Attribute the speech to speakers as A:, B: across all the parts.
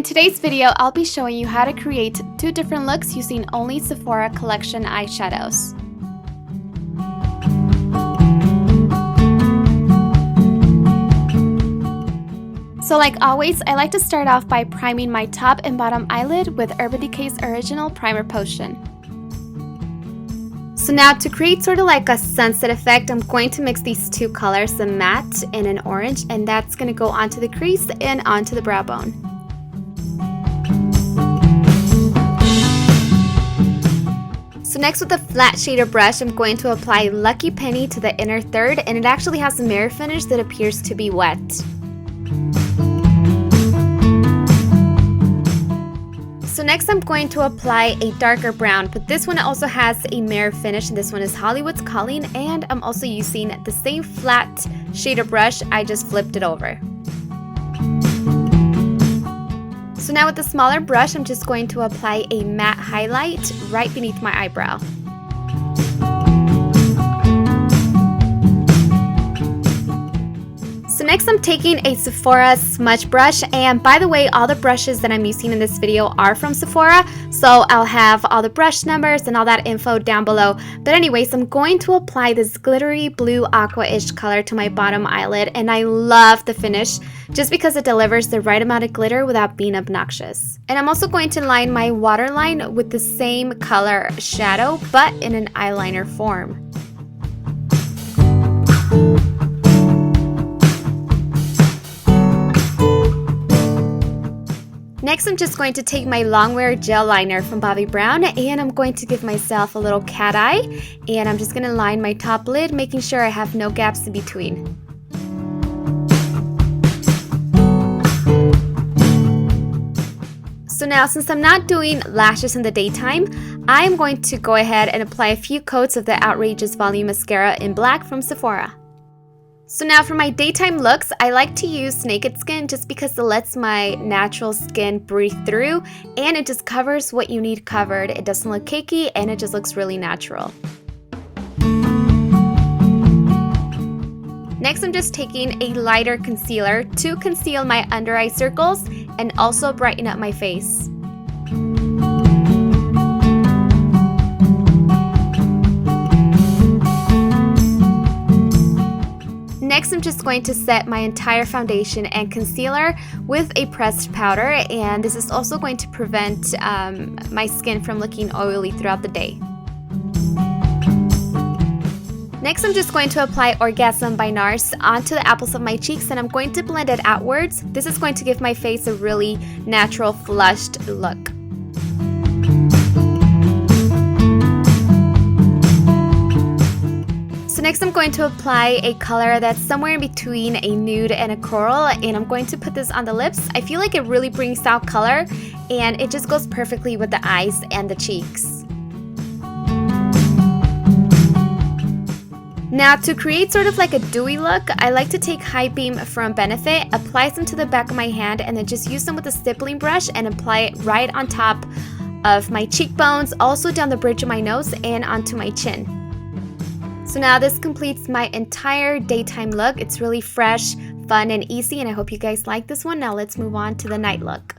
A: In today's video, I'll be showing you how to create 2 different looks using only Sephora Collection eyeshadows. So like always, I like to start off by priming my top and bottom eyelid with Urban Decay's original primer potion. So now to create sort of like a sunset effect, I'm going to mix these 2 colors, the matte and an orange, and that's going to go onto the crease and onto the brow bone. So next with a flat shader brush, I'm going to apply Lucky Penny to the inner third, and it actually has a mirror finish that appears to be wet. So next I'm going to apply a darker brown, but this one also has a mirror finish, and this one is Hollywood's Calling, and I'm also using the same flat shader brush, I just flipped it over. So now with the smaller brush, I'm just going to apply a matte highlight right beneath my eyebrow. So next I'm taking a Sephora smudge brush, and by the way, all the brushes that I'm using in this video are from Sephora, so I'll have all the brush numbers and all that info down below. But anyways, I'm going to apply this glittery blue aqua-ish color to my bottom eyelid, and I love the finish just because it delivers the right amount of glitter without being obnoxious. And I'm also going to line my waterline with the same color shadow, but in an eyeliner form. Next, I'm just going to take my Longwear Gel liner from Bobbi Brown, and I'm going to give myself a little cat eye, and I'm just going to line my top lid, making sure I have no gaps in between. So now, since I'm not doing lashes in the daytime, I'm going to go ahead and apply a few coats of the Outrageous Volume Mascara in black from Sephora. So now for my daytime looks, I like to use Naked Skin just because it lets my natural skin breathe through, and it just covers what you need covered. It doesn't look cakey, and it just looks really natural. Next, I'm just taking a lighter concealer to conceal my under eye circles and also brighten up my face. Next, I'm just going to set my entire foundation and concealer with a pressed powder, and this is also going to prevent my skin from looking oily throughout the day. Next, I'm just going to apply Orgasm by Nars onto the apples of my cheeks, and I'm going to blend it outwards. This is going to give my face a really natural, flushed look. So next I'm going to apply a color that's somewhere in between a nude and a coral, and I'm going to put this on the lips. I feel like it really brings out color, and it just goes perfectly with the eyes and the cheeks. Now to create sort of like a dewy look, I like to take High Beam from Benefit, apply some to the back of my hand, and then just use them with a stippling brush and apply it right on top of my cheekbones, also down the bridge of my nose and onto my chin. So now this completes my entire daytime look. It's really fresh, fun, and easy, and I hope you guys like this one. Now let's move on to the night look.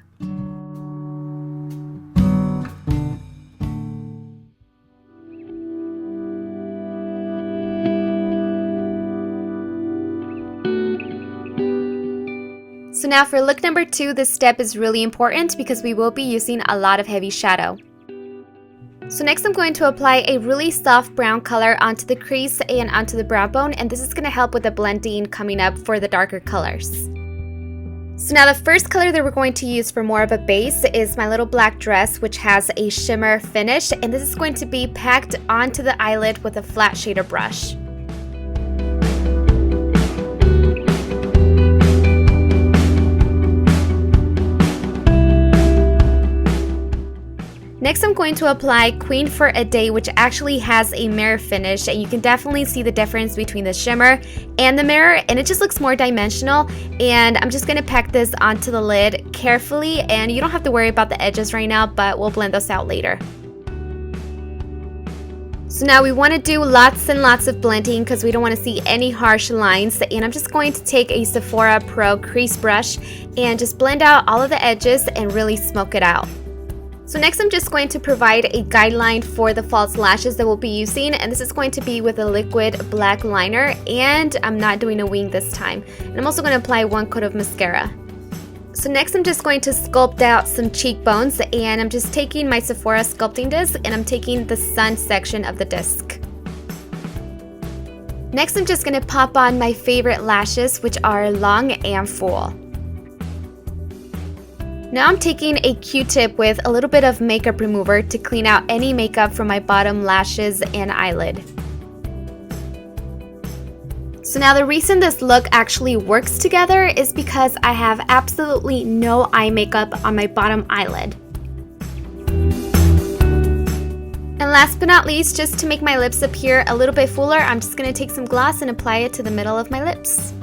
A: So now for look number 2, this step is really important because we will be using a lot of heavy shadow. So next I'm going to apply a really soft brown color onto the crease and onto the brow bone, and this is going to help with the blending coming up for the darker colors. So now the first color that we're going to use for more of a base is my little black dress, which has a shimmer finish, and this is going to be packed onto the eyelid with a flat shader brush. Next, I'm going to apply Queen for a Day, which actually has a mirror finish, and you can definitely see the difference between the shimmer and the mirror, and it just looks more dimensional. And I'm just going to pack this onto the lid carefully, and you don't have to worry about the edges right now, but we'll blend those out later. So now we want to do lots and lots of blending because we don't want to see any harsh lines, and I'm just going to take a Sephora Pro crease brush and just blend out all of the edges and really smoke it out. So next I'm just going to provide a guideline for the false lashes that we'll be using, and this is going to be with a liquid black liner, and I'm not doing a wing this time. And I'm also going to apply one coat of mascara. So next I'm just going to sculpt out some cheekbones, and I'm just taking my Sephora sculpting disc and I'm taking the sun section of the disc. Next I'm just going to pop on my favorite lashes, which are long and full. Now I'm taking a Q-tip with a little bit of makeup remover to clean out any makeup from my bottom lashes and eyelid. So now the reason this look actually works together is because I have absolutely no eye makeup on my bottom eyelid. And last but not least, just to make my lips appear a little bit fuller, I'm just going to take some gloss and apply it to the middle of my lips.